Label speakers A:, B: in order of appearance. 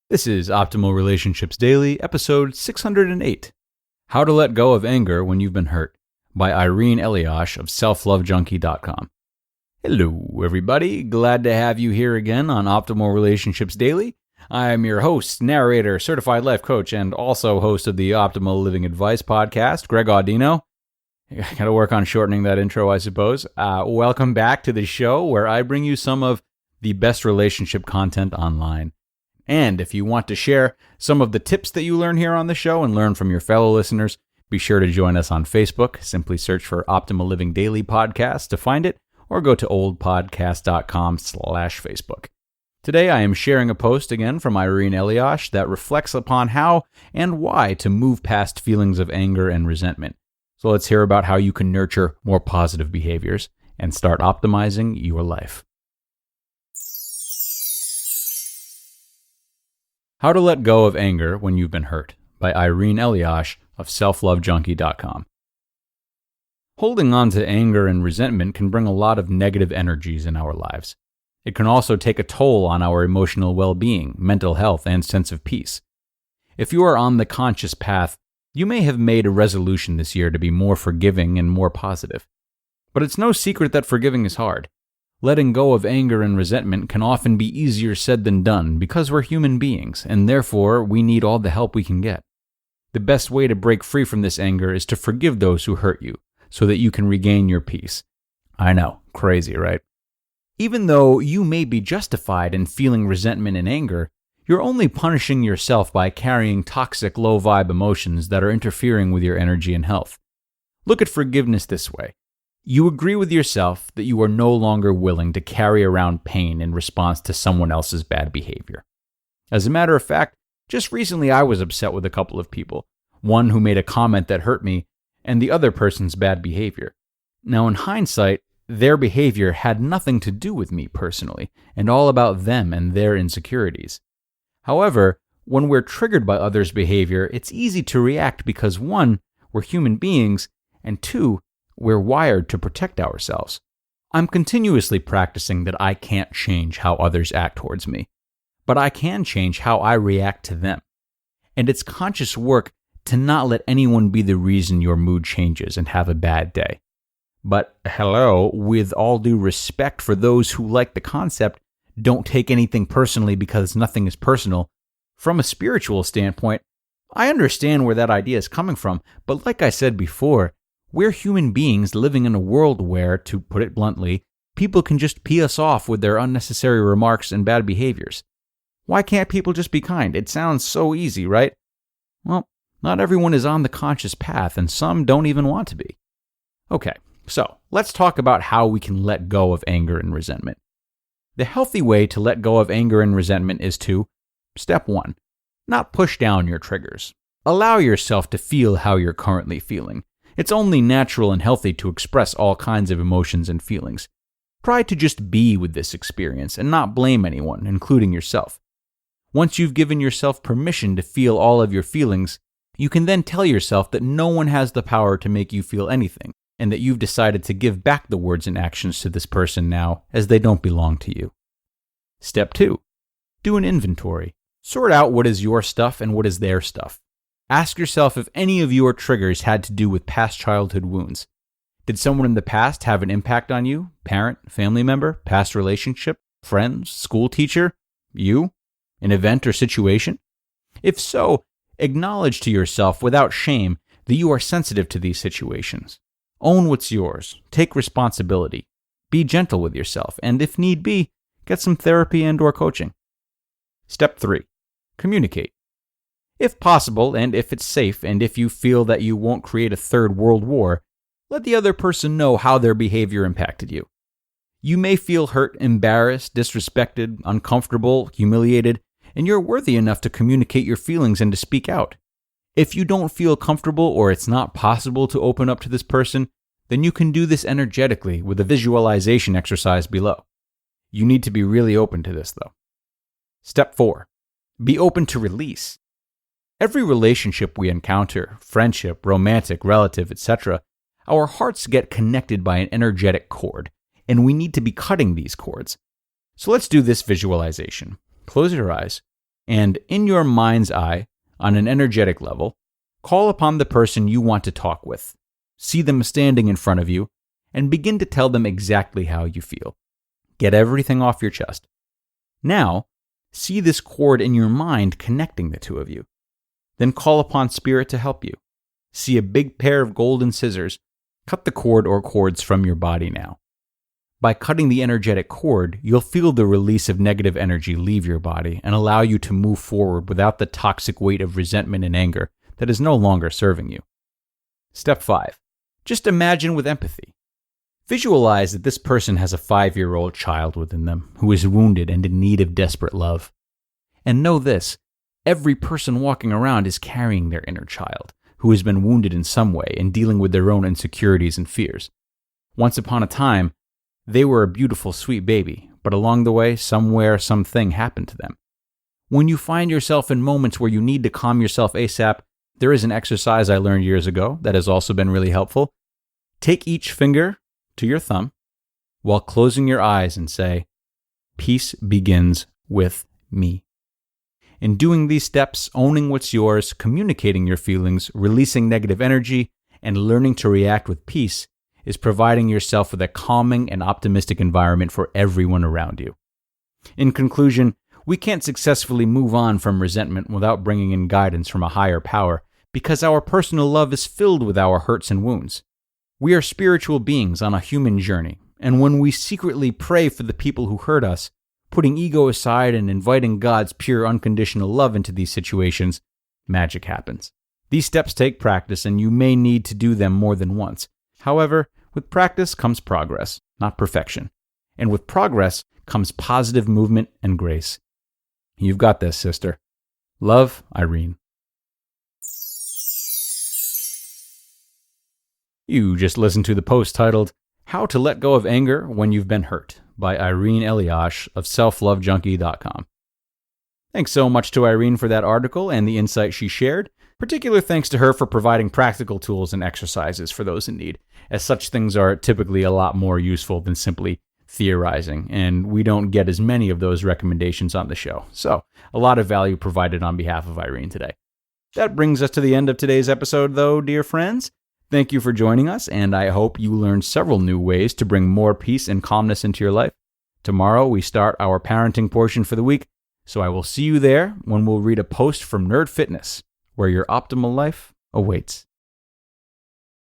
A: This is Optimal Relationships Daily, episode 608, How to Let Go of Anger When You've Been Hurt, by Irene Elias of selflovejunkie.com. Hello, everybody. Glad to have you here again on Optimal Relationships Daily. I'm your host, narrator, certified life coach, and also host of the Optimal Living Advice podcast, Greg Audino. I gotta work on shortening that intro, I suppose. Welcome back to the show where I bring you some of the best relationship content online. And if you want to share some of the tips that you learn here on the show and learn from your fellow listeners, be sure to join us on Facebook. Simply search for Optimal Living Daily Podcast to find it, or go to oldpodcast.com/Facebook. Today I am sharing a post again from Irene Elias that reflects upon how and why to move past feelings of anger and resentment. So let's hear about how you can nurture more positive behaviors and start optimizing your life. How to Let Go of Anger When You've Been Hurt, by Irene Elias of selflovejunkie.com. Holding on to anger and resentment can bring a lot of negative energies in our lives. It can also take a toll on our emotional well-being, mental health, and sense of peace. If you are on the conscious path, you may have made a resolution this year to be more forgiving and more positive. But it's no secret that forgiving is hard. Letting go of anger and resentment can often be easier said than done because we're human beings, and therefore we need all the help we can get. The best way to break free from this anger is to forgive those who hurt you, so that you can regain your peace. I know, crazy, right? Even though you may be justified in feeling resentment and anger, you're only punishing yourself by carrying toxic, low-vibe emotions that are interfering with your energy and health. Look at forgiveness this way. You agree with yourself that you are no longer willing to carry around pain in response to someone else's bad behavior. As a matter of fact, just recently I was upset with a couple of people, one who made a comment that hurt me, and the other person's bad behavior. Now in hindsight, their behavior had nothing to do with me personally, and all about them and their insecurities. However, when we're triggered by others' behavior, it's easy to react because 1, we're human beings, and 2, we're wired to protect ourselves. I'm continuously practicing that I can't change how others act towards me, but I can change how I react to them. And it's conscious work to not let anyone be the reason your mood changes and have a bad day. But hello, with all due respect for those who like the concept, don't take anything personally because nothing is personal. From a spiritual standpoint, I understand where that idea is coming from, but like I said before, we're human beings living in a world where, to put it bluntly, people can just pee us off with their unnecessary remarks and bad behaviors. Why can't people just be kind? It sounds so easy, right? Well, not everyone is on the conscious path, and some don't even want to be. Okay, so let's talk about how we can let go of anger and resentment. The healthy way to let go of anger and resentment is to, step 1, not push down your triggers. Allow yourself to feel how you're currently feeling. It's only natural and healthy to express all kinds of emotions and feelings. Try to just be with this experience and not blame anyone, including yourself. Once you've given yourself permission to feel all of your feelings, you can then tell yourself that no one has the power to make you feel anything, and that you've decided to give back the words and actions to this person now, as they don't belong to you. Step 2. Do an inventory. Sort out what is your stuff and what is their stuff. Ask yourself if any of your triggers had to do with past childhood wounds. Did someone in the past have an impact on you? Parent, family member, past relationship, friends, school teacher, you? An event or situation? If so, acknowledge to yourself without shame that you are sensitive to these situations. Own what's yours. Take responsibility. Be gentle with yourself, and if need be, get some therapy and/or coaching. Step 3. Communicate. If possible, and if it's safe, and if you feel that you won't create a third world war, let the other person know how their behavior impacted you. You may feel hurt, embarrassed, disrespected, uncomfortable, humiliated, and you're worthy enough to communicate your feelings and to speak out. If you don't feel comfortable or it's not possible to open up to this person, then you can do this energetically with a visualization exercise below. You need to be really open to this, though. Step 4. Be open to release. Every relationship we encounter, friendship, romantic, relative, etc., our hearts get connected by an energetic cord, and we need to be cutting these cords. So let's do this visualization. Close your eyes. And in your mind's eye, on an energetic level, call upon the person you want to talk with. See them standing in front of you and begin to tell them exactly how you feel. Get everything off your chest. Now, see this cord in your mind connecting the two of you. Then call upon Spirit to help you. See a big pair of golden scissors. Cut the cord or cords from your body now. By cutting the energetic cord, you'll feel the release of negative energy leave your body and allow you to move forward without the toxic weight of resentment and anger that is no longer serving you. Step 5. Just imagine with empathy. Visualize that this person has a 5-year-old child within them who is wounded and in need of desperate love. And know this, every person walking around is carrying their inner child, who has been wounded in some way and dealing with their own insecurities and fears. Once upon a time, they were a beautiful, sweet baby, but along the way, somewhere, something happened to them. When you find yourself in moments where you need to calm yourself ASAP, there is an exercise I learned years ago that has also been really helpful. Take each finger to your thumb while closing your eyes and say, "Peace begins with me." In doing these steps, owning what's yours, communicating your feelings, releasing negative energy, and learning to react with peace is providing yourself with a calming and optimistic environment for everyone around you. In conclusion, we can't successfully move on from resentment without bringing in guidance from a higher power because our personal love is filled with our hurts and wounds. We are spiritual beings on a human journey, and when we secretly pray for the people who hurt us, putting ego aside and inviting God's pure unconditional love into these situations, magic happens. These steps take practice, and you may need to do them more than once. However, with practice comes progress, not perfection. And with progress comes positive movement and grace. You've got this, sister. Love, Irene. You just listened to the post titled, "How to Let Go of Anger When You've Been Hurt" by Irene Elias of selflovejunkie.com. Thanks so much to Irene for that article and the insight she shared. Particular thanks to her for providing practical tools and exercises for those in need, as such things are typically a lot more useful than simply theorizing, and we don't get as many of those recommendations on the show. So, a lot of value provided on behalf of Irene today. That brings us to the end of today's episode, though, dear friends. Thank you for joining us, and I hope you learned several new ways to bring more peace and calmness into your life. Tomorrow, we start our parenting portion for the week, so I will see you there when we'll read a post from Nerd Fitness, where your optimal life awaits.